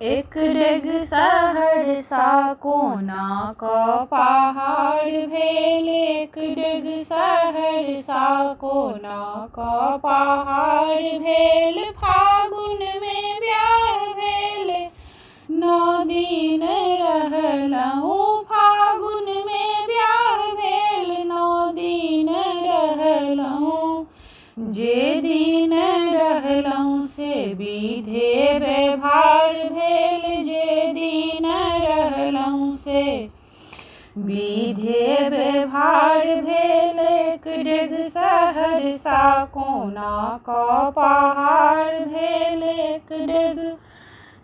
एक डेग सहरसा कोना क पहाड़ भेल। एक डेग सहरसा कोना क पहाड़ भेल। फागुन में ब्याह भेल 9 दिन रहलहुँ। फागुन में ब्याह भेल 9 दिन रहलहुँ। जे दिन रहलहुँ से विधे व्यवहार भेल। जे दिन रहलहुँ से विधे व्यवहार भेल। एक डेग सहरसा कोना क पहाड़ भेल। एक डेग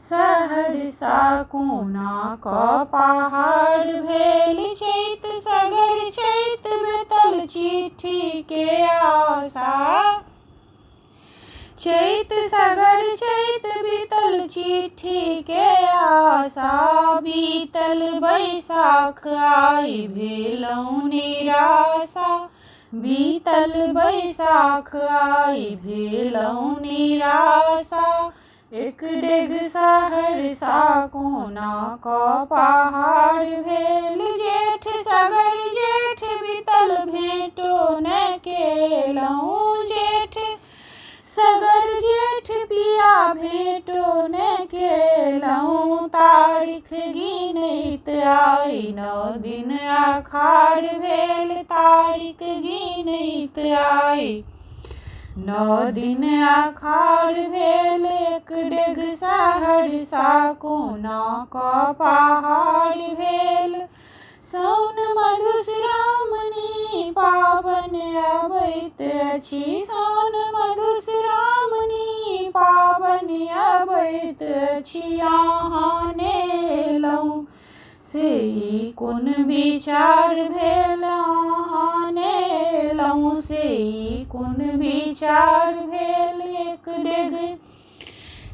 सहरसा कोना क पहाड़ भेल। चैत सगर चैत बेतल चिट्ठी के आशा। चैत सगर चैत बीतल चिट्ठी के आशा। बीतल बैसाख आई भेलहुँ निराशा। बीतल बैसाख आई भेलहुँ निराशा। एक डेग सहरसा कोना क पहाड़ भेल। जेठ सगर जेठ बीतल भेंटो न केलहुँ। जेठ सगर जेठ पिया भेंटो न केलहुँ। तारीख गिनैत आई 9 दिन आषाढ़ भेल। तारीख गिनैत आई 9 दिन आषाढ़ भेल। एक डेग सहरसा कोना क पहाड़ भेल। साउन मधुश्रावणी पाबन अबैत अछि। साउन मधुश्रावणी पाबन अबैत अछि। अहाँ नेलहुँ से ई कोन विचार भेल। अहाँ नेलहुँ से ई कोन विचार भेल। एक डेग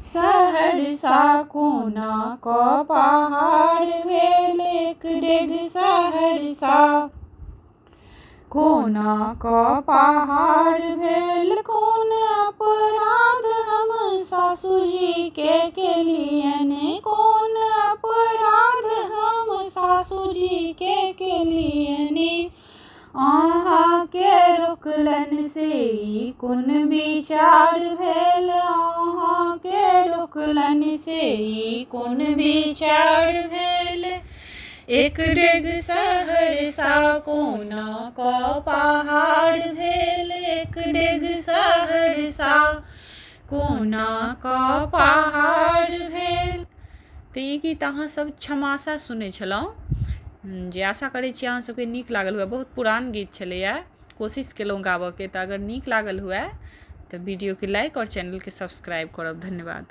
सहरसा कोना क पहाड़ भेल। एक डेग सहरसा कोना क पहाड़ भेल। कोन अपराध हम सासुजी के केलियनि। कोन अपराध हम सासुजी के केलियनि। अहाँ के रोकलनि से ई कोन विचार भेल। अहाँ के रोकलनि से ई कोन विचार भेल। एक डेग सहरसा कोना क पहाड़ भेल। एक डेग सहरसा कोना क पहाड़ भेल। तऽ ई गीत अहाँ सब क्षमासँ सुनै छलहुँ। जे आशा करै छी अहाँ सबके नीक लागल हुए। बहुत पुरान गीत छलैए। कोशिश केलहुँ गाबऽके। तऽ अगर नीक लागल हुए तऽ वीडियोके लाइक और चैनलके सब्सक्राइब करब। धन्यवाद।